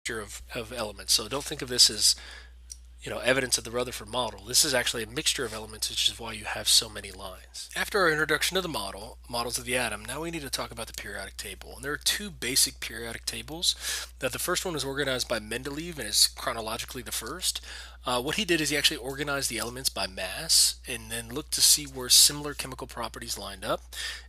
mixture of elements. So don't think of this as evidence of the Rutherford model. This is actually a mixture of elements, which is why you have so many lines. After our introduction to the models of the atom, now we need to talk about the periodic table. And there are two basic periodic tables. Now, the first one is organized by Mendeleev and is chronologically the first. What he did is he actually organized the elements by mass and then looked to see where similar chemical properties lined up.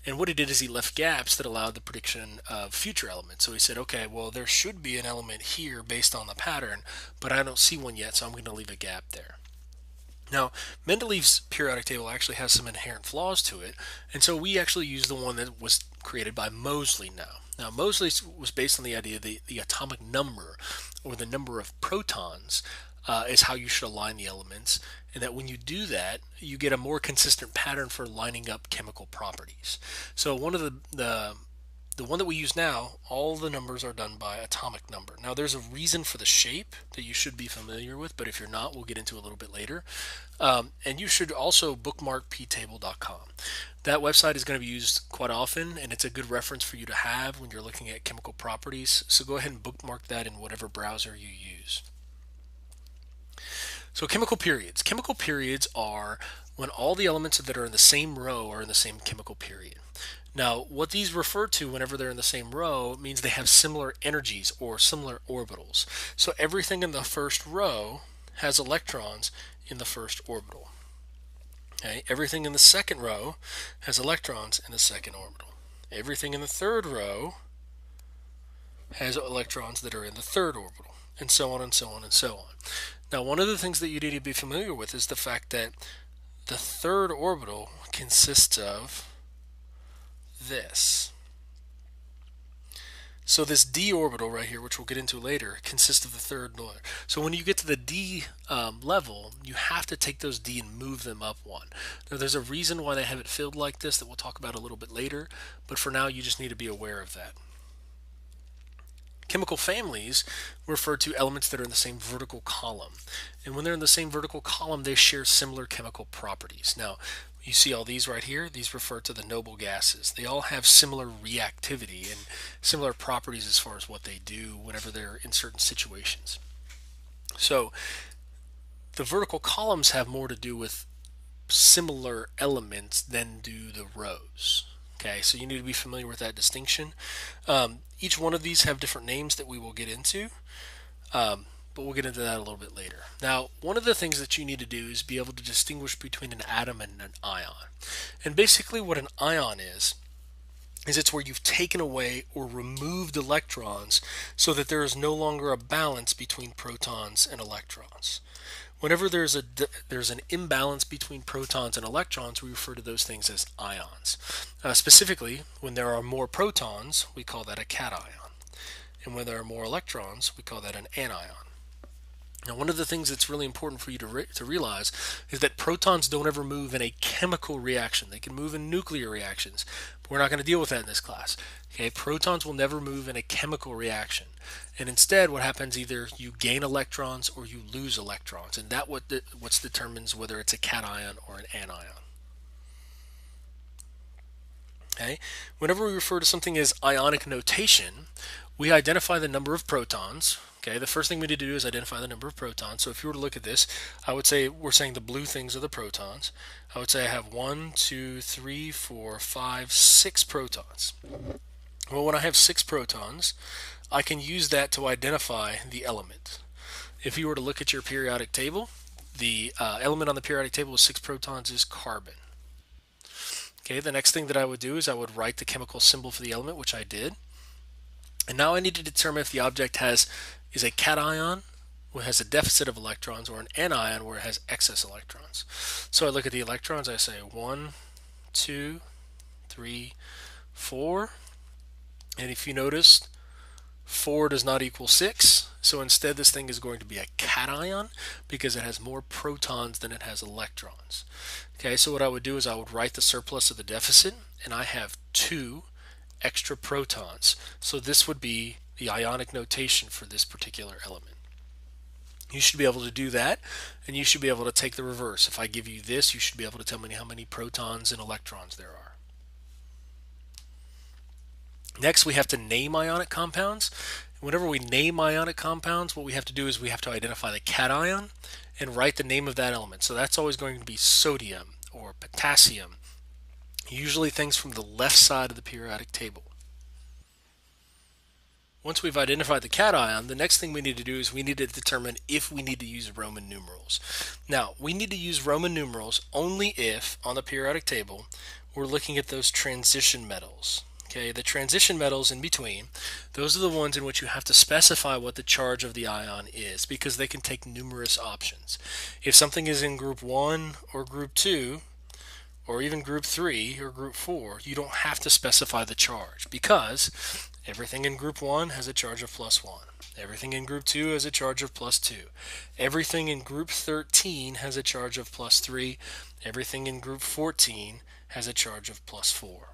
And what he did is he left gaps that allowed the prediction of future elements. So he said, okay, well, there should be an element here based on the pattern, but I don't see one yet, so I'm going to leave a gap there. Now, Mendeleev's periodic table actually has some inherent flaws to it, and so we actually use the one that was created by Moseley now. Now, Moseley was based on the idea that the atomic number, or the number of protons, is how you should align the elements, and that when you do that, you get a more consistent pattern for lining up chemical properties. So one of the one that we use now, all the numbers are done by atomic number. Now there's a reason for the shape that you should be familiar with, but if you're not, we'll get into a little bit later. And you should also bookmark ptable.com. That website is going to be used quite often, and it's a good reference for you to have when you're looking at chemical properties. So go ahead and bookmark that in whatever browser you use. So chemical periods. Chemical periods are when all the elements that are in the same row are in the same chemical period. Now, what these refer to whenever they're in the same row means they have similar energies or similar orbitals. So everything in the first row has electrons in the first orbital. Okay? Everything in the second row has electrons in the second orbital. Everything in the third row has electrons that are in the third orbital, and so on and so on and so on. Now, one of the things that you need to be familiar with is the fact that the third orbital consists of this. So this d orbital right here, which we'll get into later, consists of the third layer. So when you get to the d level, you have to take those d and move them up one. Now there's a reason why they have it filled like this that we'll talk about a little bit later, but for now you just need to be aware of that. Chemical families refer to elements that are in the same vertical column. And when they're in the same vertical column, they share similar chemical properties. Now, you see all these right here? These refer to the noble gases. They all have similar reactivity and similar properties as far as what they do whenever they're in certain situations. So, the vertical columns have more to do with similar elements than do the rows. Okay, so you need to be familiar with that distinction. Each one of these have different names that we will get into, but we'll get into that a little bit later. Now, one of the things that you need to do is be able to distinguish between an atom and an ion. And basically what an ion is it's where you've taken away or removed electrons so that there is no longer a balance between protons and electrons. Whenever there's an imbalance between protons and electrons, we refer to those things as ions. Specifically, when there are more protons, we call that a cation. And when there are more electrons, we call that an anion. Now, one of the things that's really important for you to realize is that protons don't ever move in a chemical reaction. They can move in nuclear reactions, but we're not going to deal with that in this class. Okay, protons will never move in a chemical reaction. And instead, what happens, either you gain electrons or you lose electrons, and that's what determines whether it's a cation or an anion. Okay, whenever we refer to something as ionic notation, we identify the number of protons. Okay, the first thing we need to do is identify the number of protons. So if you were to look at this, I would say we're saying the blue things are the protons. I would say I have 1, 2, 3, 4, 5, 6 protons. Well, when I have 6 protons, I can use that to identify the element. If you were to look at your periodic table, the element on the periodic table with 6 protons is carbon. Okay, the next thing that I would do is I would write the chemical symbol for the element, which I did. And now I need to determine if the object is a cation, where it has a deficit of electrons, or an anion, where it has excess electrons. So I look at the electrons, I say 1, 2, 3, 4. And if you noticed, 4 does not equal 6. So instead this thing is going to be a cation because it has more protons than it has electrons. Okay, so what I would do is I would write the surplus of the deficit, and I have 2 extra protons. So this would be the ionic notation for this particular element. You should be able to do that, and you should be able to take the reverse. If I give you this, you should be able to tell me how many protons and electrons there are. Next, we have to name ionic compounds. Whenever we name ionic compounds, what we have to do is we have to identify the cation and write the name of that element. So that's always going to be sodium or potassium, usually things from the left side of the periodic table. Once we've identified the cation, the next thing we need to do is we need to determine if we need to use Roman numerals. Now, we need to use Roman numerals only if, on the periodic table, we're looking at those transition metals. Okay, the transition metals in between, those are the ones in which you have to specify what the charge of the ion is, because they can take numerous options. If something is in group 1 or group 2, or even group 3 or group 4, you don't have to specify the charge, because everything in group 1 has a charge of +1. Everything in group 2 has a charge of +2. Everything in group 13 has a charge of +3. Everything in group 14 has a charge of +4.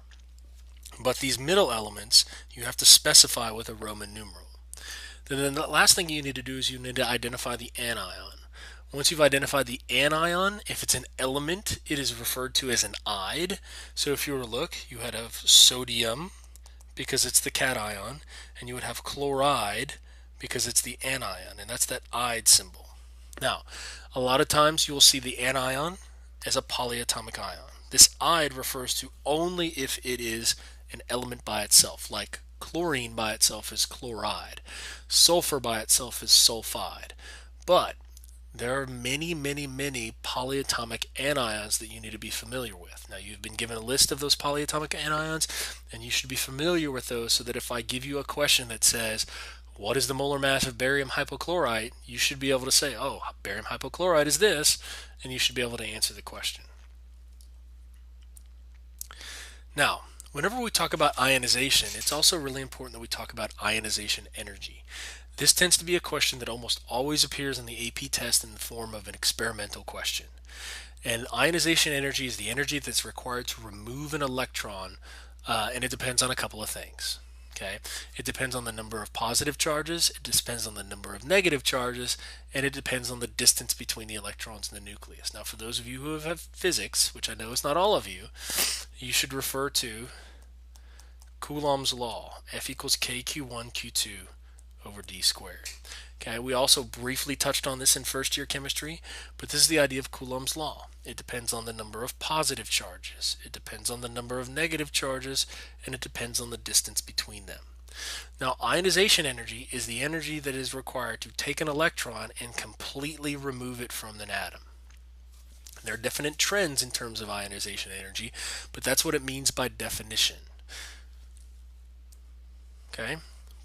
But these middle elements, you have to specify with a Roman numeral. Then the last thing you need to do is you need to identify the anion. Once you've identified the anion, if it's an element, it is referred to as an ide. So if you were to look, you would have sodium because it's the cation, and you would have chloride because it's the anion, and that's that ide symbol. Now, a lot of times you will see the anion as a polyatomic ion. This ide refers to only if it is an element by itself, like chlorine by itself is chloride, sulfur by itself is sulfide. But there are many, many, many polyatomic anions that you need to be familiar with. Now, you've been given a list of those polyatomic anions, and you should be familiar with those so that if I give you a question that says, what is the molar mass of barium hypochlorite, you should be able to say, oh, barium hypochlorite is this, and you should be able to answer the question. Now, whenever we talk about ionization, it's also really important that we talk about ionization energy. This tends to be a question that almost always appears in the AP test in the form of an experimental question. And ionization energy is the energy that's required to remove an electron, and it depends on a couple of things. Okay, it depends on the number of positive charges, it depends on the number of negative charges, and it depends on the distance between the electrons in the nucleus. Now, for those of you who have had physics, which I know is not all of you, you should refer to Coulomb's law, F equals kq1 q2 over d squared. Okay, we also briefly touched on this in first year chemistry, but this is the idea of Coulomb's law. It depends on the number of positive charges, it depends on the number of negative charges, and it depends on the distance between them. Now, ionization energy is the energy that is required to take an electron and completely remove it from an atom. There are definite trends in terms of ionization energy, but that's what it means by definition. Okay?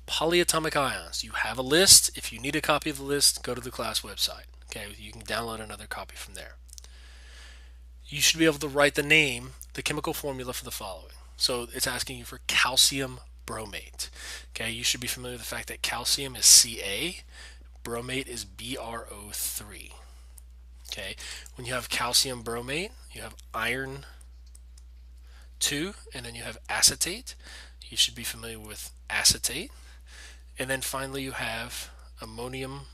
Polyatomic ions. You have a list. If you need a copy of the list, go to the class website. Okay, you can download another copy from there. You should be able to write the name, the chemical formula for the following. So it's asking you for calcium bromate. Okay, you should be familiar with the fact that calcium is Ca, bromate is BrO3. Okay, when you have calcium bromate, you have iron 2, and then you have acetate. You should be familiar with acetate. And then finally you have ammonium,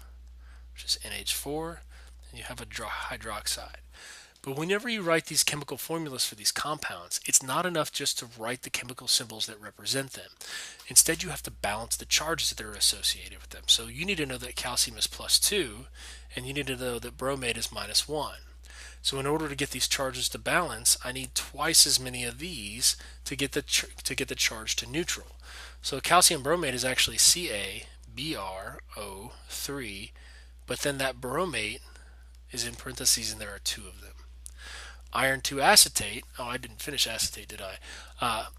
which is NH4, and you have a hydroxide. But whenever you write these chemical formulas for these compounds, it's not enough just to write the chemical symbols that represent them. Instead, you have to balance the charges that are associated with them. So you need to know that calcium is +2, and you need to know that bromate is -1. So in order to get these charges to balance, I need twice as many of these to get the charge to neutral. So calcium bromate is actually CaBrO3, but then that bromate is in parentheses and there are 2 of them. Iron 2 acetate, oh, I didn't finish acetate, did I? I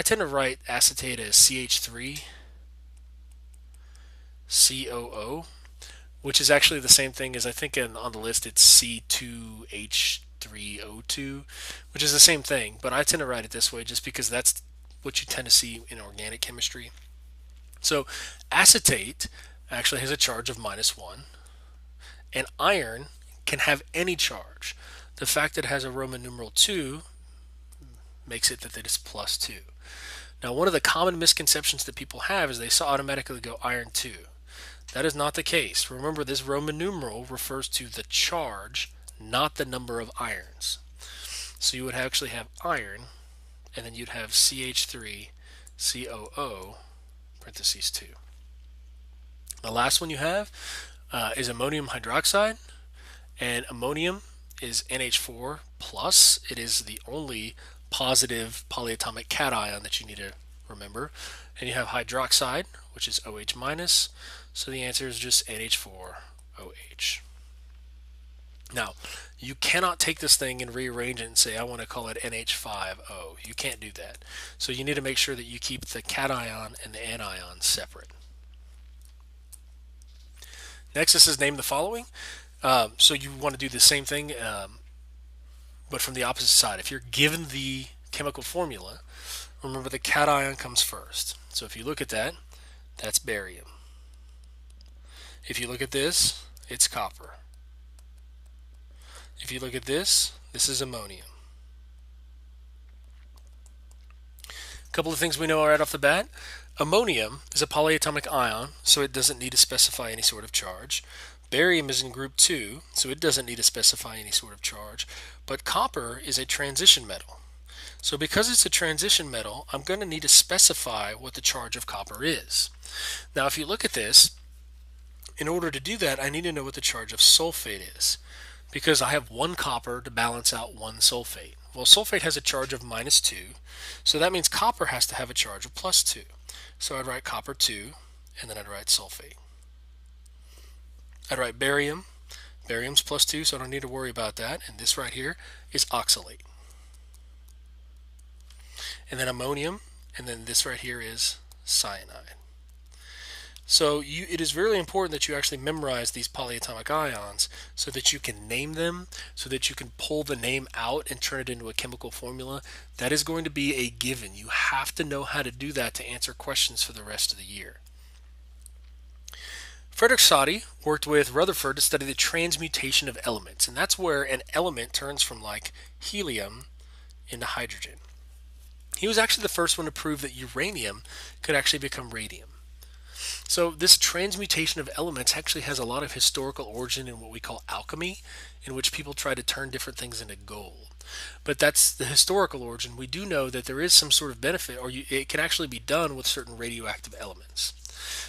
tend to write acetate as CH3COO, which is actually the same thing as, I think on the list it's C2H3O2, which is the same thing, but I tend to write it this way just because that's what you tend to see in organic chemistry. So acetate actually has a charge of -1, and iron can have any charge. The fact that it has a Roman numeral 2 makes it that it is +2. Now, one of the common misconceptions that people have is they automatically go iron 2. That is not the case. Remember, this Roman numeral refers to the charge, not the number of irons. So you would actually have iron, and then you'd have CH3, COO parentheses 2. The last one you have is ammonium hydroxide, and ammonium is NH4 plus. It is the only positive polyatomic cation that you need to remember. And you have hydroxide, which is OH minus, so the answer is just NH4OH. Now, you cannot take this thing and rearrange it and say, I want to call it NH5O. You can't do that. So you need to make sure that you keep the cation and the anion separate. Next, this is name the following. So you want to do the same thing, but from the opposite side. If you're given the chemical formula, remember the cation comes first. So if you look at that, that's barium. If you look at this, it's copper. If you look at this is ammonium. A couple of things we know right off the bat. Ammonium is a polyatomic ion, so it doesn't need to specify any sort of charge. Barium is in group 2, so it doesn't need to specify any sort of charge. But copper is a transition metal. So because it's a transition metal, I'm going to need to specify what the charge of copper is. Now if you look at this, in order to do that, I need to know what the charge of sulfate is, because I have one copper to balance out one sulfate. Well, sulfate has a charge of -2, so that means copper has to have a charge of +2. So I'd write copper 2, and then I'd write sulfate. I'd write barium. Barium's +2, so I don't need to worry about that. And this right here is oxalate. And then ammonium, and then this right here is cyanide. So it is really important that you actually memorize these polyatomic ions so that you can name them, so that you can pull the name out and turn it into a chemical formula. That is going to be a given. You have to know how to do that to answer questions for the rest of the year. Frederick Soddy worked with Rutherford to study the transmutation of elements, and that's where an element turns from like helium into hydrogen. He was actually the first one to prove that uranium could actually become radium. So this transmutation of elements actually has a lot of historical origin in what we call alchemy, in which people try to turn different things into gold. But that's the historical origin. We do know that there is some sort of benefit, or it can actually be done with certain radioactive elements.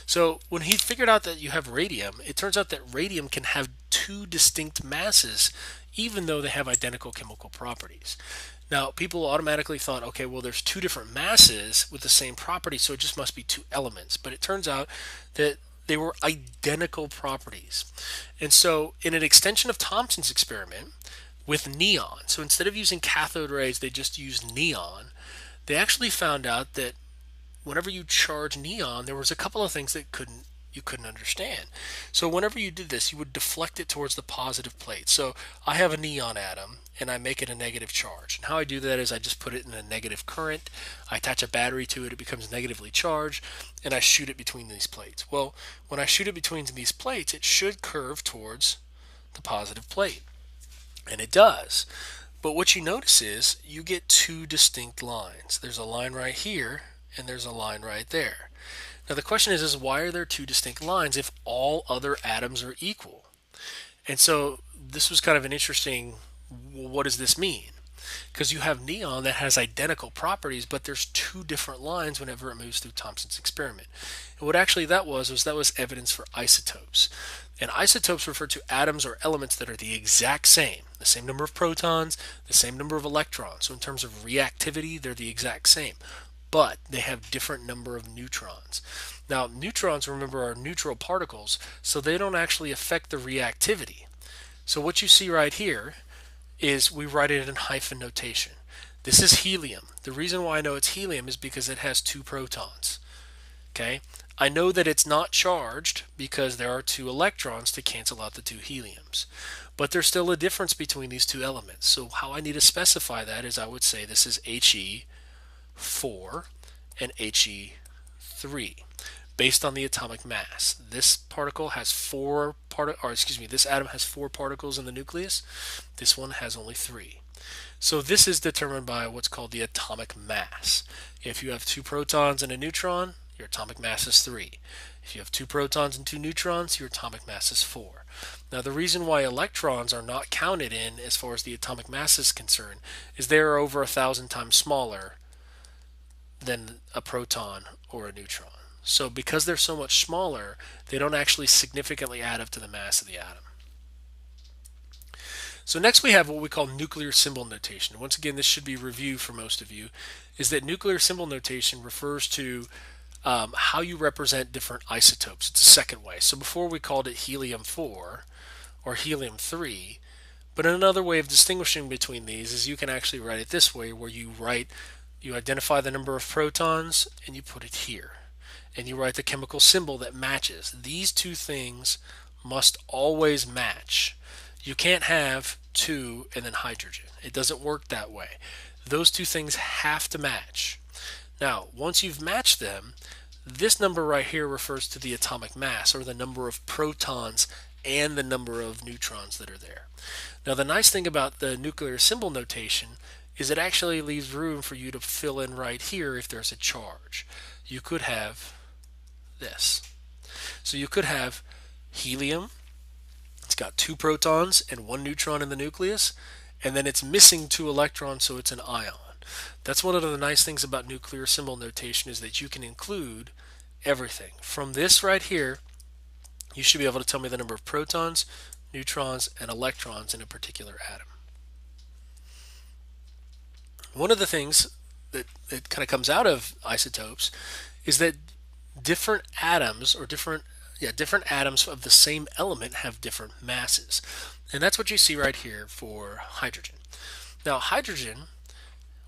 So when he figured out that you have radium, it turns out that radium can have two distinct masses, even though they have identical chemical properties. Now, people automatically thought, okay, well, there's two different masses with the same property, so it just must be two elements. But it turns out that they were identical properties. And so in an extension of Thomson's experiment with neon, so instead of using cathode rays, they just used neon, they actually found out that whenever you charge neon, there was a couple of things that you couldn't understand. So whenever you did this, you would deflect it towards the positive plate. So I have a neon atom and I make it a negative charge. And how I do that is I just put it in a negative current, I attach a battery to it, it becomes negatively charged, and I shoot it between these plates. Well, when I shoot it between these plates, it should curve towards the positive plate. And it does. But what you notice is you get two distinct lines. There's a line right here and there's a line right there. Now the question is why are there two distinct lines if all other atoms are equal? And so this was kind of an interesting, what does this mean? Because you have neon that has identical properties, but there's two different lines whenever it moves through Thomson's experiment. And what actually that was evidence for isotopes. And isotopes refer to atoms or elements that are the exact same number of protons, the same number of electrons. So in terms of reactivity, they're the exact same, but they have different number of neutrons. Now, neutrons, remember, are neutral particles, so they don't actually affect the reactivity. So what you see right here is we write it in hyphen notation. This is helium. The reason why I know it's helium is because it has two protons. Okay? I know that it's not charged because there are two electrons to cancel out the two heliums. But there's still a difference between these two elements. So how I need to specify that is I would say this is He4 and He3 based on the atomic mass. This particle has this atom has 4 particles in the nucleus. This one has only 3. So this is determined by what's called the atomic mass. If you have 2 protons and a neutron, your atomic mass is 3. If you have 2 protons and 2 neutrons, your atomic mass is 4. Now the reason why electrons are not counted in as far as the atomic mass is concerned is they are over 1,000 times smaller than a proton or a neutron. So because they're so much smaller, they don't actually significantly add up to the mass of the atom. So next we have what we call nuclear symbol notation. Once again, this should be review for most of you, is that nuclear symbol notation refers to how you represent different isotopes. It's a second way. So before we called it helium-4 or helium-3, but another way of distinguishing between these is you can actually write it this way, where you identify the number of protons and you put it here. And you write the chemical symbol that matches. These two things must always match. You can't have 2 and then hydrogen. It doesn't work that way. Those two things have to match. Now, once you've matched them, this number right here refers to the atomic mass, or the number of protons and the number of neutrons that are there. Now, the nice thing about the nuclear symbol notation is it actually leaves room for you to fill in right here if there's a charge. You could have this. So you could have helium. It's got 2 protons and 1 neutron in the nucleus, and then it's missing 2 electrons, so it's an ion. That's one of the nice things about nuclear symbol notation, is that you can include everything. From this right here, you should be able to tell me the number of protons, neutrons, and electrons in a particular atom. One of the things that kind of comes out of isotopes is that different atoms, or different atoms of the same element have different masses. And that's what you see right here for hydrogen. Now, hydrogen,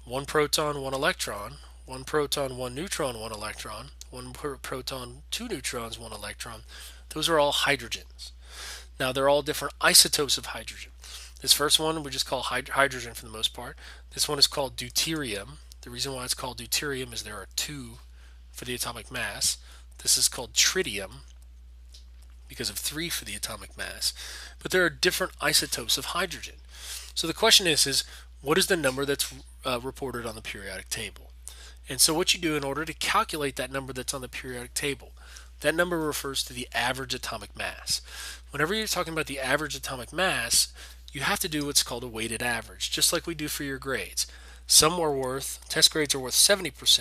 1 proton, 1 electron, 1 proton, 1 neutron, 1 electron, 1 proton, 2 neutrons, 1 electron. Those are all hydrogens. Now, they're all different isotopes of hydrogen. This first one we just call hydrogen for the most part. This one is called deuterium. The reason why it's called deuterium is there are 2 for the atomic mass. This is called tritium because of 3 for the atomic mass. But there are different isotopes of hydrogen. So the question is what is the number that's reported on the periodic table? And so what you do in order to calculate that number that's on the periodic table, that number refers to the average atomic mass. Whenever you're talking about the average atomic mass, you have to do what's called a weighted average, just like we do for your grades. Test grades are worth 70%,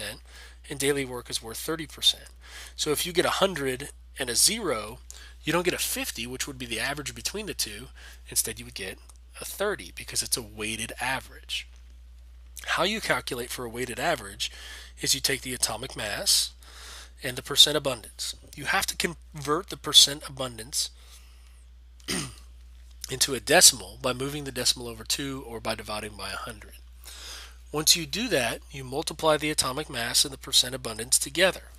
and daily work is worth 30%. So if you get 100 and a 0, you don't get a 50, which would be the average between the two. Instead, you would get a 30 because it's a weighted average. How you calculate for a weighted average is you take the atomic mass and the percent abundance. You have to convert the percent abundance into a decimal by moving the decimal over 2 or by dividing by 100. Once you do that, you multiply the atomic mass and the percent abundance together.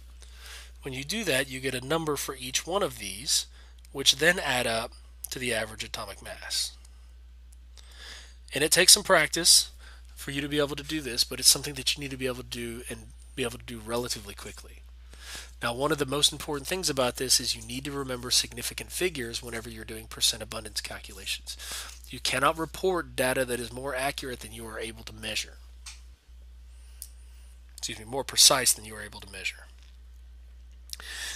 When you do that, you get a number for each one of these, which then add up to the average atomic mass. And it takes some practice for you to be able to do this, but it's something that you need to be able to do, and be able to do relatively quickly. Now, one of the most important things about this is you need to remember significant figures whenever you're doing percent abundance calculations. You cannot report data that is more accurate than you are able to measure. More precise than you are able to measure.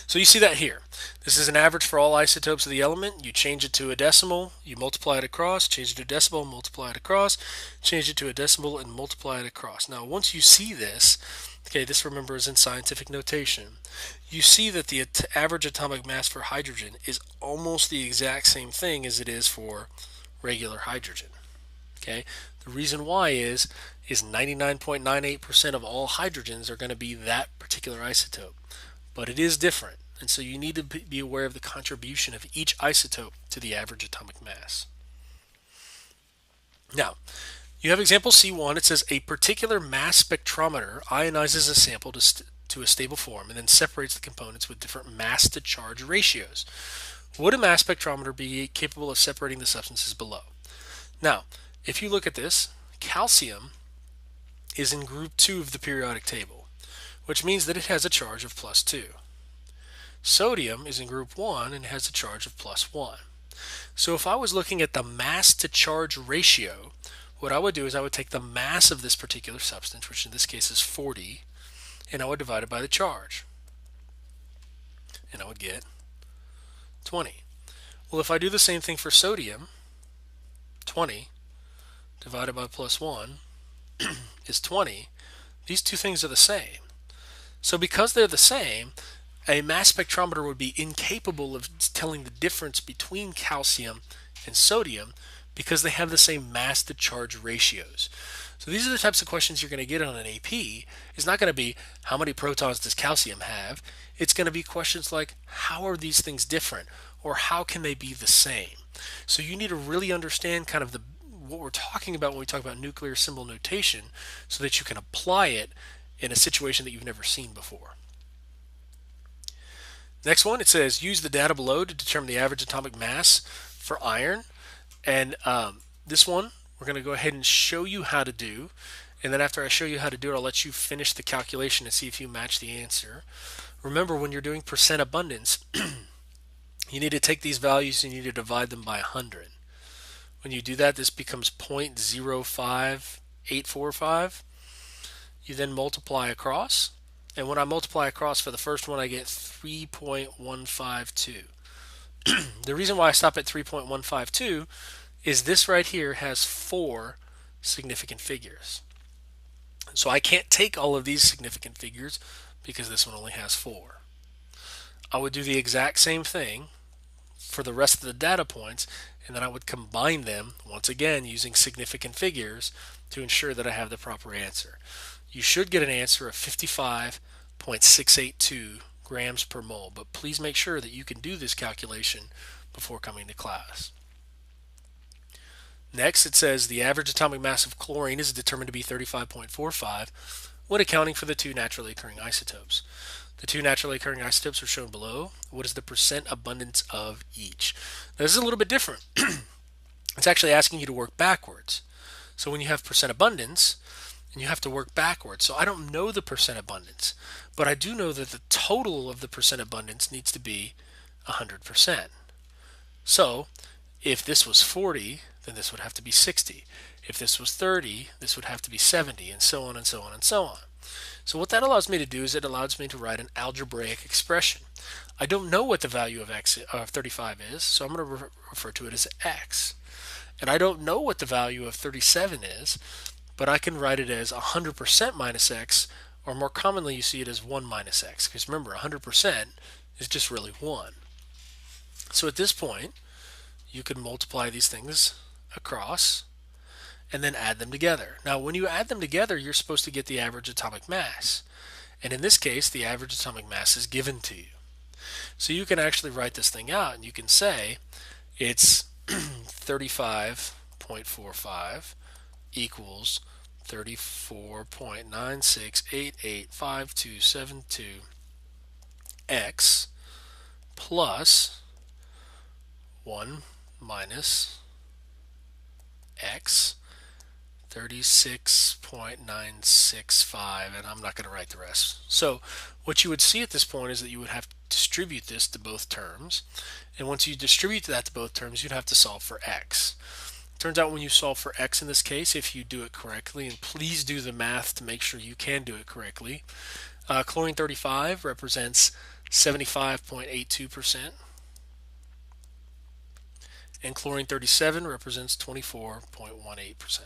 So you see that here. This is an average for all isotopes of the element. You change it to a decimal, you multiply it across, change it to a decimal, multiply it across, change it to a decimal, and multiply it across. Now, once you see this, okay, this remember is in scientific notation, you see that the average atomic mass for hydrogen is almost the exact same thing as it is for regular hydrogen. Okay, the reason why is 99.98% of all hydrogens are going to be that particular isotope. But it is different, and so you need to be aware of the contribution of each isotope to the average atomic mass. Now, you have example C1. It says a particular mass spectrometer ionizes a sample to a stable form and then separates the components with different mass to charge ratios. Would a mass spectrometer be capable of separating the substances below? Now, if you look at this, calcium is in group 2 of the periodic table, which means that it has a charge of +2. Sodium is in group 1 and has a charge of +1. So if I was looking at the mass to charge ratio, what I would do is I would take the mass of this particular substance, which in this case is 40, and I would divide it by the charge. And I would get 20. Well, if I do the same thing for sodium, 20 divided by +1 is 20. These two things are the same. So because they're the same, a mass spectrometer would be incapable of telling the difference between calcium and sodium because they have the same mass to charge ratios. So these are the types of questions you're going to get on an AP. It's not going to be how many protons does calcium have? It's going to be questions like how are these things different or how can they be the same? So you need to really understand kind of what we're talking about when we talk about nuclear symbol notation so that you can apply it in a situation that you've never seen before. Next one, it says use the data below to determine the average atomic mass for iron. And this one, we're going to go ahead and show you how to do. And then after I show you how to do it, I'll let you finish the calculation and see if you match the answer. Remember, when you're doing percent abundance, you need to take these values and you need to divide them by 100. When you do that, this becomes 0.05845. You then multiply across. And when I multiply across for the first one, I get 3.152. The reason why I stop at 3.152 is this right here has 4 significant figures. So I can't take all of these significant figures because this one only has 4. I would do the exact same thing for the rest of the data points, and then I would combine them once again using significant figures to ensure that I have the proper answer. You should get an answer of 55.682 grams per mole, but please make sure that you can do this calculation before coming to class. Next, it says the average atomic mass of chlorine is determined to be 35.45 when accounting for the 2 naturally occurring isotopes. The 2 naturally occurring isotopes are shown below. What is the percent abundance of each? Now, this is a little bit different. It's actually asking you to work backwards. So when you have percent abundance, and you have to work backwards. So I don't know the percent abundance, but I do know that the total of the percent abundance needs to be 100%. So if this was 40, then this would have to be 60. If this was 30, this would have to be 70, and so on and so on and so on. So what that allows me to do is it allows me to write an algebraic expression. I don't know what the value of 35 is, so I'm going to refer to it as x. And I don't know what the value of 37 is, but I can write it as 100% minus x, or more commonly you see it as 1 minus x, because remember 100% is just really 1. So at this point, you can multiply these things across and then add them together. Now when you add them together, you're supposed to get the average atomic mass. And in this case, the average atomic mass is given to you. So you can actually write this thing out and you can say it's 35.45 equals 34.96885272 x plus 1 minus x 36.965, and I'm not going to write the rest. So what you would see at this point is that you would have to distribute this to both terms, and once you distribute that to both terms, you'd have to solve for x. Turns out when you solve for x in this case, if you do it correctly, and please do the math to make sure you can do it correctly, chlorine 35 represents 75.82%, and chlorine 37 represents 24.18%.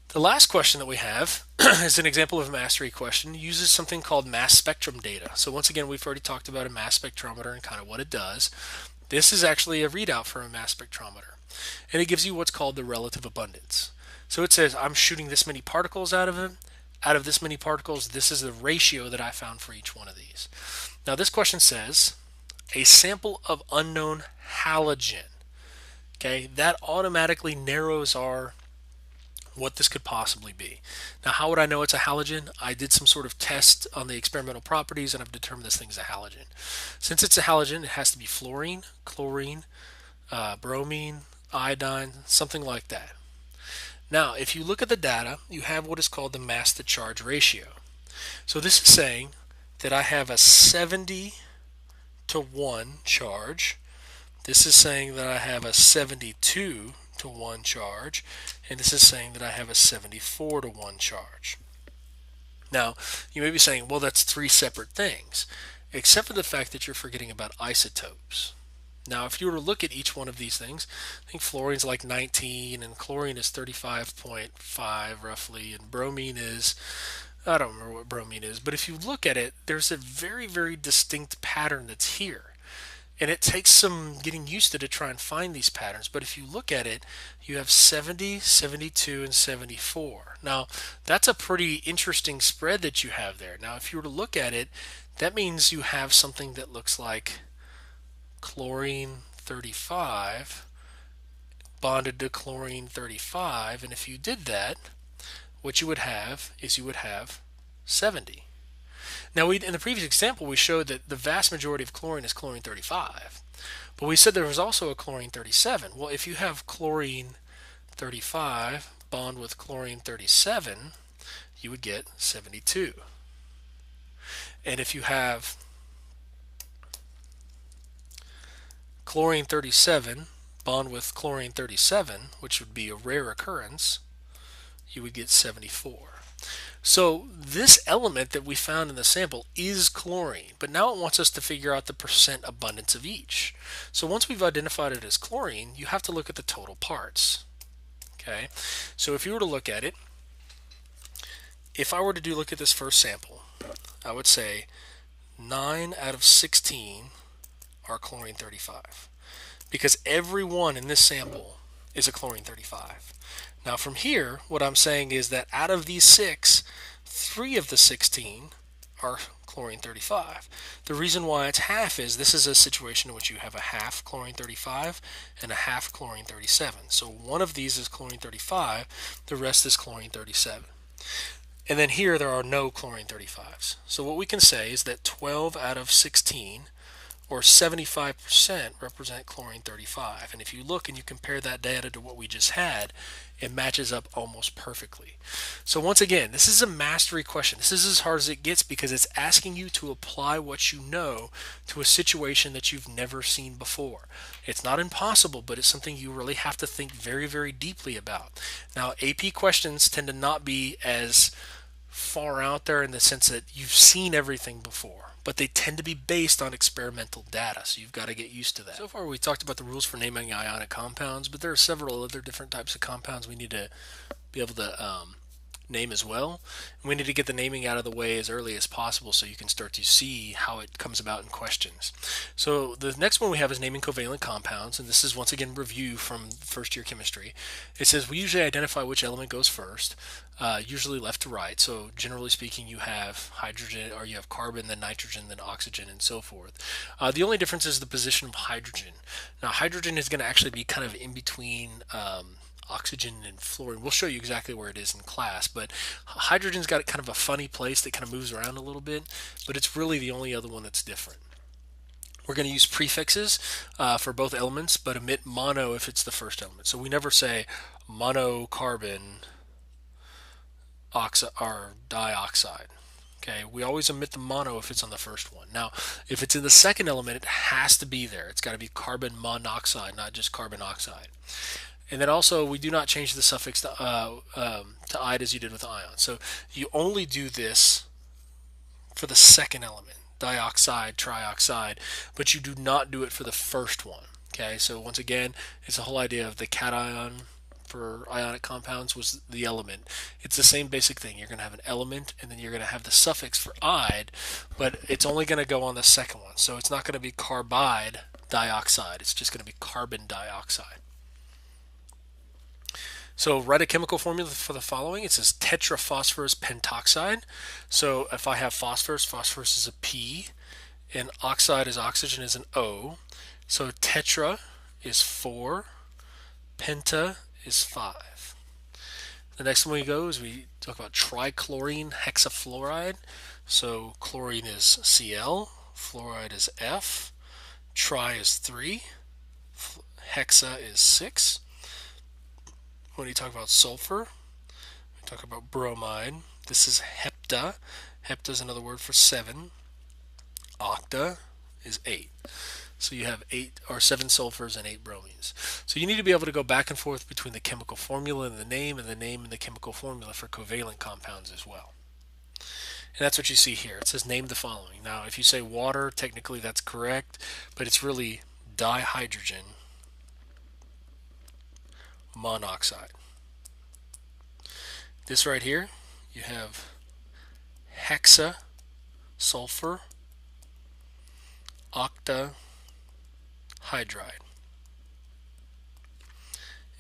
The last question that we have is an example of a mastery question. It uses something called mass spectrum data. So once again, we've already talked about a mass spectrometer and kind of what it does. This is actually a readout for a mass spectrometer, and it gives you what's called the relative abundance. So it says I'm shooting this many particles out of it. Out of this many particles, this is the ratio that I found for each one of these. Now this question says a sample of unknown halogen. Okay, that automatically narrows our what this could possibly be. Now, how would I know it's a halogen? I did some sort of test on the experimental properties and I've determined this thing is a halogen. Since it's a halogen, it has to be fluorine, chlorine, bromine, iodine, something like that. Now, if you look at the data, you have what is called the mass to charge ratio. So this is saying that I have a 70 to 1 charge. This is saying that I have a 72 to 1 charge, and this is saying that I have a 74 to 1 charge. Now, you may be saying, well, that's 3 separate things, except for the fact that you're forgetting about isotopes. Now, if you were to look at each one of these things, I think fluorine's like 19, and chlorine is 35.5 roughly, and bromine is I don't remember what bromine is, but if you look at it, there's a very, very distinct pattern that's here. And it takes some getting used to try and find these patterns. But if you look at it, you have 70, 72, and 74. Now, that's a pretty interesting spread that you have there. Now, if you were to look at it, that means you have something that looks like chlorine 35 bonded to chlorine 35. And if you did that, what you would have is you would have 70. Now, in the previous example, we showed that the vast majority of chlorine is chlorine 35. But we said there was also a chlorine 37. Well, if you have chlorine 35 bond with chlorine 37, you would get 72. And if you have chlorine 37 bond with chlorine 37, which would be a rare occurrence, you would get 74. So this element that we found in the sample is chlorine, but now it wants us to figure out the percent abundance of each. So once we've identified it as chlorine, you have to look at the total parts. Okay, so if you were to look at it, if I were to look at this first sample, I would say 9 out of 16 are chlorine 35, because every one in this sample is a chlorine 35. Now from here, what I'm saying is that out of these 6, 3 of the 16 are chlorine 35. The reason why it's half is this is a situation in which you have a half chlorine 35 and a half chlorine 37. So one of these is chlorine 35, the rest is chlorine 37. And then here there are no chlorine 35s. So what we can say is that 12 out of 16, or 75%, represent chlorine 35. And if you look and you compare that data to what we just had, it matches up almost perfectly. So once again, this is a mastery question. This is as hard as it gets because it's asking you to apply what you know to a situation that you've never seen before. It's not impossible, but it's something you really have to think very, very deeply about. Now, AP questions tend to not be as far out there in the sense that you've seen everything before, but they tend to be based on experimental data, so you've got to get used to that. So far we talked about the rules for naming ionic compounds, but there are several other different types of compounds we need to be able to name as well. And we need to get the naming out of the way as early as possible so you can start to see how it comes about in questions. So the next one we have is naming covalent compounds, and this is once again review from first year chemistry. It says we usually identify which element goes first, usually left to right. So generally speaking, you have hydrogen, or you have carbon, then nitrogen, then oxygen, and so forth. The only difference is the position of hydrogen. Now hydrogen is going to actually be kind of in between oxygen and fluorine. We'll show you exactly where it is in class, but hydrogen's got kind of a funny place that kind of moves around a little bit, but it's really the only other one that's different. We're going to use prefixes for both elements, but omit mono if it's the first element. So we never say monocarbon or dioxide. Okay, we always omit the mono if it's on the first one. Now, if it's in the second element, it has to be there. It's got to be carbon monoxide, not just carbon oxide. And then also, we do not change the suffix to "ide" as you did with ion. So you only do this for the second element, dioxide, trioxide, but you do not do it for the first one. Okay, so once again, it's the whole idea of the cation for ionic compounds was the element. It's the same basic thing. You're going to have an element, and then you're going to have the suffix for "ide," but it's only going to go on the second one. So it's not going to be carbide dioxide. It's just going to be carbon dioxide. So write a chemical formula for the following. It says tetraphosphorus pentoxide. So if I have phosphorus, phosphorus is a P, and oxide is oxygen is an O. So tetra is 4, penta is 5. The next one we go is we talk about trichlorine hexafluoride. So chlorine is Cl, fluoride is F, tri is 3, hexa is 6. When you talk about sulfur, we talk about bromide. This is hepta. Hepta is another word for 7. Octa is 8. So you have 7 sulfurs and 8 bromines. So you need to be able to go back and forth between the chemical formula and the name and the chemical formula for covalent compounds as well. And that's what you see here. It says name the following. Now, if you say water, technically that's correct, but it's really dihydrogen monoxide. This right here, you have hexa, sulfur, octahydride.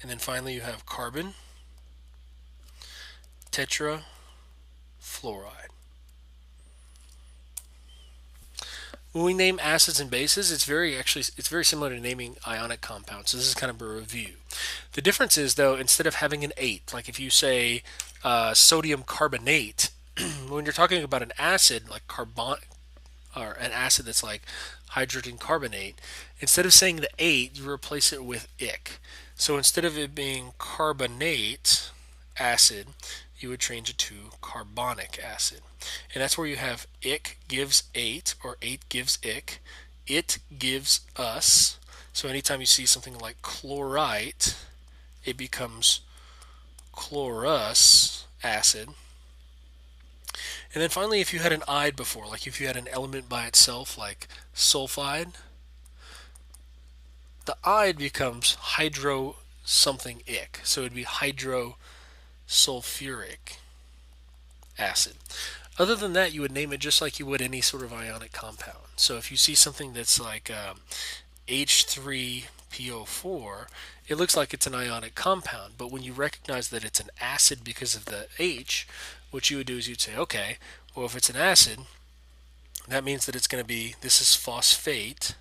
And then finally you have carbon, tetrafluoride. When we name acids and bases, it's very similar to naming ionic compounds. So this is kind of a review. The difference is, though, instead of having an 8, like if you say sodium carbonate, when you're talking about an acid like carbon, or an acid that's like hydrogen carbonate, instead of saying the 8, you replace it with ic. So instead of it being carbonate acid, you would change it to carbonic acid. And that's where you have ic gives 8, or 8 gives ic. It gives us. So anytime you see something like chlorite, it becomes chlorous acid. And then finally, if you had an "ide" before, like if you had an element by itself, like sulfide, the "ide" becomes hydro something ic. So it'd be hydrosulfuric acid. Other than that, you would name it just like you would any sort of ionic compound. So if you see something that's like H3PO4, it looks like it's an ionic compound, but when you recognize that it's an acid because of the H, what you would do is you'd say, okay, well, if it's an acid, that means that it's going to be, this is phosphate.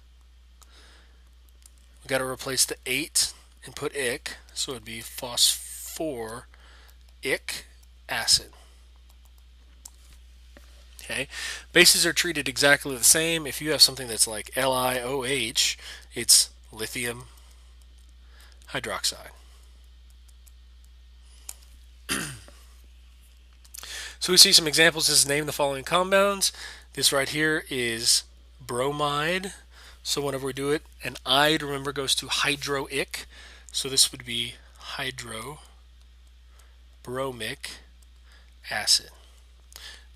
We've got to replace the 8 and put ic, so it would be phosphoric acid. Okay, bases are treated exactly the same. If you have something that's like LiOH, it's lithium hydroxide. So we see some examples. This is name the following compounds. This right here is bromide. So whenever we do it, an "ide," remember, goes to hydroic. So this would be hydrobromic acid.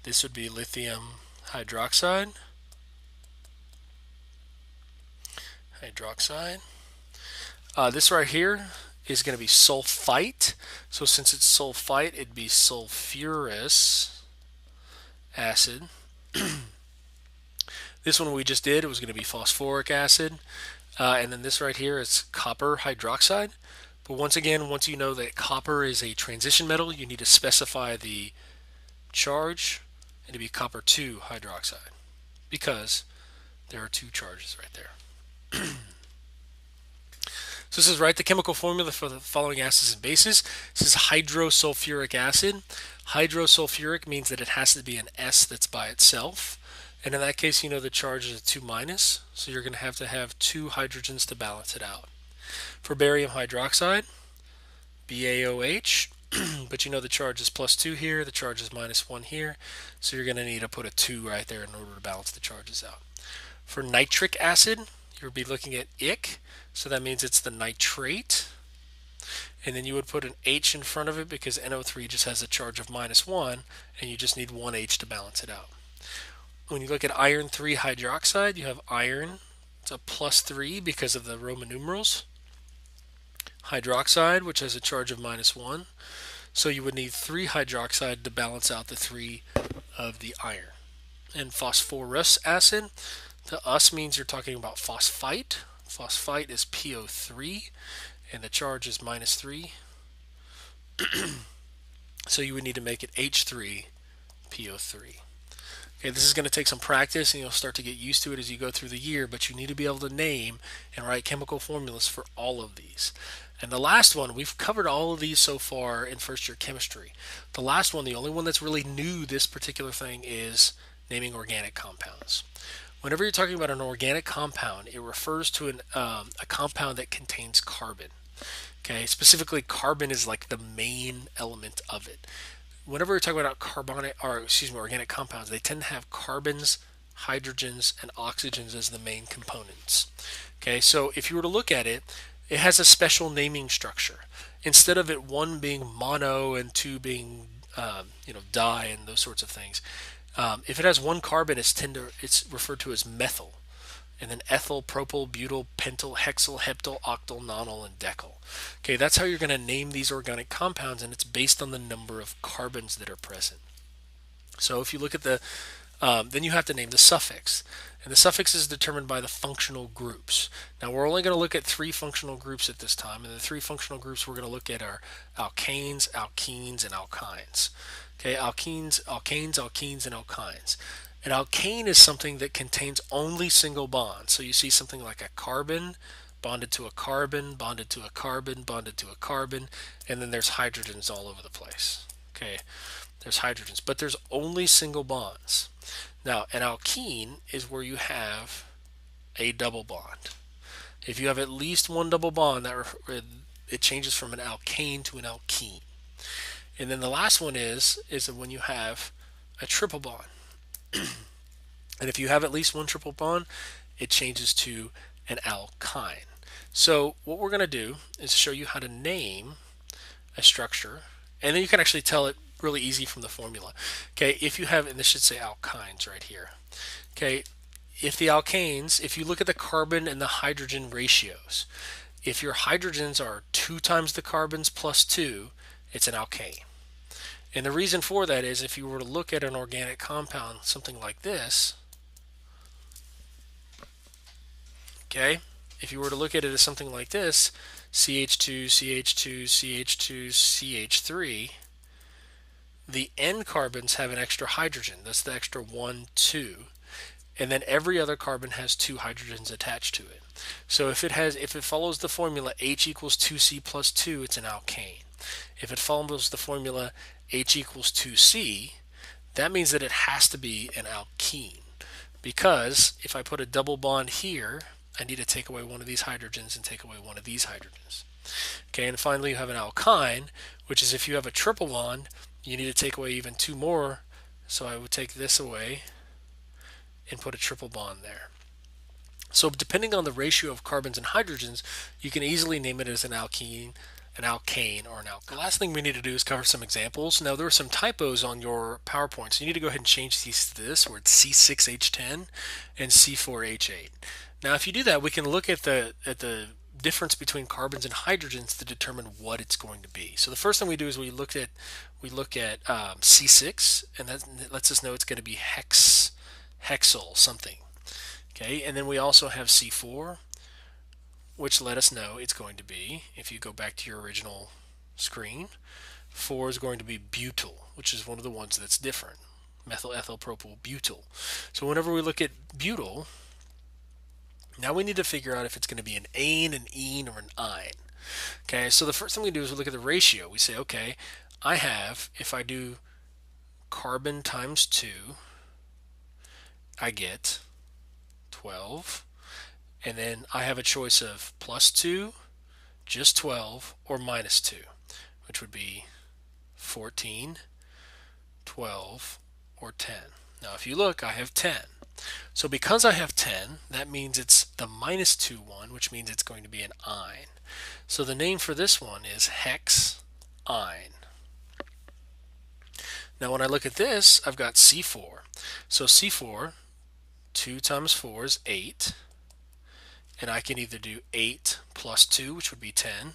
This would be lithium hydroxide. This right here is going to be sulfite. So since it's sulfite, it'd be sulfurous acid. This one we just did, it was going to be phosphoric acid. And then this right here is copper hydroxide. But once again, once you know that copper is a transition metal, you need to specify the charge, and to be copper 2 hydroxide, because there are 2 charges right there. So this is write the chemical formula for the following acids and bases. This is hydrosulfuric acid. Hydrosulfuric means that it has to be an S that's by itself. And in that case, you know the charge is a 2 minus, so you're going to have 2 hydrogens to balance it out. For barium hydroxide, BaOH, but you know the charge is +2 here, the charge is -1 here, so you're going to need to put a 2 right there in order to balance the charges out. For nitric acid, you'll be looking at ic, so that means it's the nitrate, and then you would put an H in front of it because NO3 just has a charge of -1, and you just need 1 H to balance it out. When you look at iron 3 hydroxide, you have iron, it's a +3 because of the Roman numerals. Hydroxide, which has a charge of -1, so you would need 3 hydroxide to balance out the 3 of the iron. And phosphorus acid, the us means you're talking about phosphite. Phosphite is PO3, and the charge is -3. So you would need to make it H3PO3. Okay, this is going to take some practice, and you'll start to get used to it as you go through the year, but you need to be able to name and write chemical formulas for all of these. And the last one, we've covered all of these so far in first year chemistry. The last one, the only one that's really new this particular thing, is naming organic compounds. Whenever you're talking about an organic compound, it refers to a compound that contains carbon. Okay, specifically carbon is like the main element of it. Whenever we're talking about organic compounds, they tend to have carbons, hydrogens, and oxygens as the main components. Okay, so if you were to look at it, it has a special naming structure. Instead of it 1 being mono and 2 being di and those sorts of things, if it has 1 carbon, it's referred to as methyl. And then ethyl, propyl, butyl, pentyl, hexyl, heptyl, octyl, nonyl, and decyl. Okay, that's how you're going to name these organic compounds, and it's based on the number of carbons that are present. So if you look at the, then you have to name the suffix. And the suffix is determined by the functional groups. Now we're only going to look at 3 functional groups at this time, and the 3 functional groups we're going to look at are alkanes, alkenes, and alkynes. Okay, alkenes, and alkynes. An alkane is something that contains only single bonds. So you see something like a carbon bonded to a carbon, bonded to a carbon, bonded to a carbon, and then there's hydrogens all over the place. Okay, there's hydrogens, but there's only single bonds. Now, an alkene is where you have a double bond. If you have at least one double bond, it changes from an alkane to an alkene. And then the last one is when you have a triple bond. And if you have at least one triple bond, it changes to an alkyne. So what we're going to do is show you how to name a structure, and then you can actually tell it really easy from the formula. Okay, if you have, and this should say alkynes right here. Okay, if the alkanes, if you look at the carbon and the hydrogen ratios, if your hydrogens are 2 times the carbons plus 2, it's an alkane. And the reason for that is if you were to look at an organic compound, something like this, okay, if you were to look at it as something like this, CH2, CH2, CH2, CH3, the N carbons have an extra hydrogen. That's the extra 1, 2. And then every other carbon has 2 hydrogens attached to it. So if it follows the formula H equals 2C plus 2, it's an alkane. If it follows the formula H equals 2C, that means that it has to be an alkene. Because if I put a double bond here, I need to take away one of these hydrogens and take away one of these hydrogens. Okay, and finally you have an alkyne, which is if you have a triple bond, you need to take away even 2 more. So I would take this away and put a triple bond there. So depending on the ratio of carbons and hydrogens, you can easily name it as an alkene, an alkane, or an alkyne. The last thing we need to do is cover some examples. Now there are some typos on your PowerPoint, so you need to go ahead and change these to this, where it's C6H10 and C4H8. Now if you do that, we can look at the difference between carbons and hydrogens to determine what it's going to be. So the first thing we do is we look at C6, and that lets us know it's going to be hexyl something. Okay, and then we also have C4, which let us know it's going to be, if you go back to your original screen, 4 is going to be butyl, which is one of the ones that's different, methyl ethyl propyl butyl. So whenever we look at butyl, now we need to figure out if it's going to be an ane, an ene, or an ine. Okay, so the first thing we do is we look at the ratio. We say, okay, I have, if I do carbon times 2, I get 12. And then I have a choice of plus 2, just 12, or minus 2, which would be 14, 12, or 10. Now if you look, I have 10. So because I have 10, that means it's the minus 2 one, which means it's going to be an ine. So the name for this one is hexyne. Now when I look at this, I've got C4. So C4, 2 times 4 is 8. And I can either do 8 plus 2, which would be 10,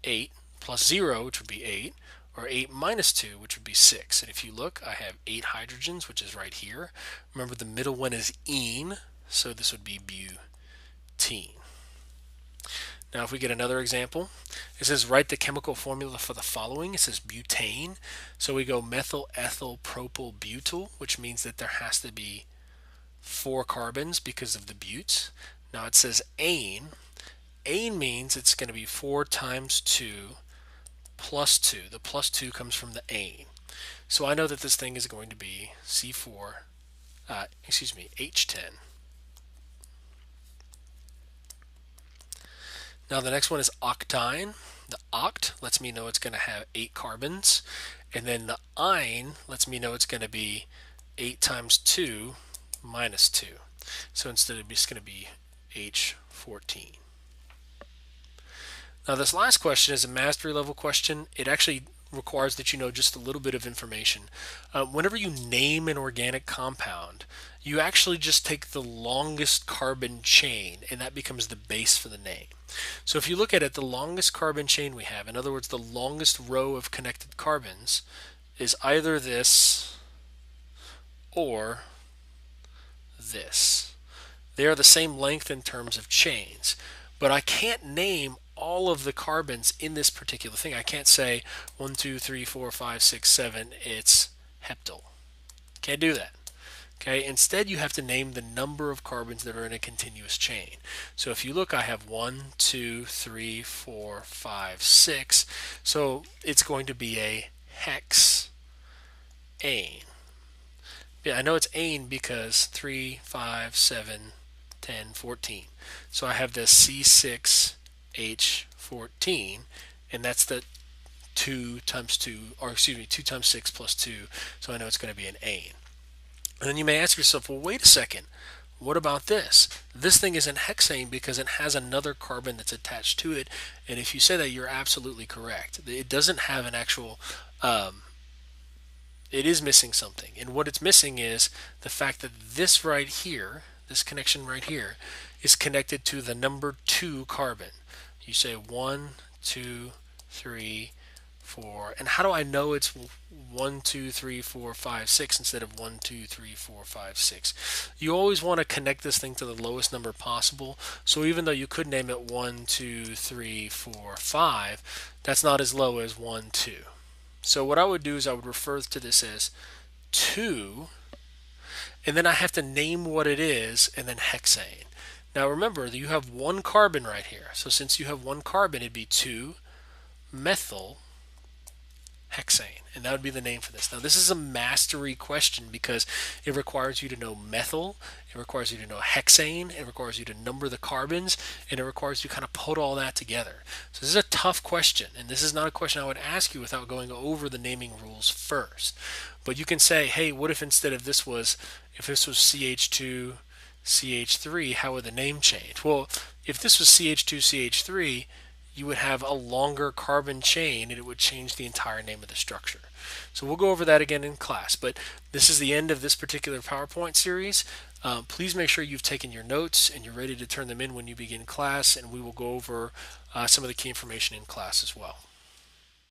8 plus 0, which would be 8, or 8 minus 2, which would be 6. And if you look, I have 8 hydrogens, which is right here. Remember, the middle one is ene, so this would be butene. Now, if we get another example, it says write the chemical formula for the following. It says butane. So we go methyl ethyl propyl butyl, which means that there has to be 4 carbons because of the buttes. Now it says ane. Ane means it's going to be 4 times 2 plus 2. The plus 2 comes from the ane. So I know that this thing is going to be H10. Now the next one is octyne. The oct lets me know it's going to have 8 carbons. And then the ine lets me know it's going to be 8 times 2 minus 2. So instead it's just going to be H14. Now this last question is a mastery level question. It actually requires that you know just a little bit of information. Whenever you name an organic compound, you actually just take the longest carbon chain, and that becomes the base for the name. So if you look at it, the longest carbon chain we have, in other words, the longest row of connected carbons, is either this or this. They are the same length in terms of chains, but I can't name all of the carbons in this particular thing. I can't say 1, 2, 3, 4, 5, 6, 7, it's heptyl. Can't do that. Okay, instead you have to name the number of carbons that are in a continuous chain. So if you look, I have 1, 2, 3, 4, 5, 6. So it's going to be a hexane. Yeah, I know it's ane because 3, 5, 7, 10, 14. So I have the C6H14, and that's the 2 times 2, or excuse me, 2 times 6 plus 2. So I know it's going to be an ane. And then you may ask yourself, well, wait a second. What about this? This thing is an hexane because it has another carbon that's attached to it. And if you say that, you're absolutely correct. It doesn't have an actual it is missing something. And what it's missing is the fact that this right here, this connection right here, is connected to the number 2 carbon. You say 1, 2, 3, 4. And how do I know it's 1, 2, 3, 4, 5, 6 instead of 1, 2, 3, 4, 5, 6? You always want to connect this thing to the lowest number possible. So even though you could name it 1, 2, 3, 4, 5, that's not as low as 1, 2. So what I would do is I would refer to this as 2, and then I have to name what it is, and then hexane. Now remember that you have 1 carbon right here. So since you have 1 carbon, it'd be 2-methyl hexane, and that would be the name for this. Now this is a mastery question because it requires you to know methyl, it requires you to know hexane, it requires you to number the carbons, and it requires you to kind of put all that together. So this is a tough question, and this is not a question I would ask you without going over the naming rules first. But you can say, hey, what if instead of this was, if this was CH2, CH3, how would the name change? Well, if this was CH2, CH3, you would have a longer carbon chain and it would change the entire name of the structure. So we'll go over that again in class, but this is the end of this particular PowerPoint series. Please make sure you've taken your notes and you're ready to turn them in when you begin class, and we will go over some of the key information in class as well.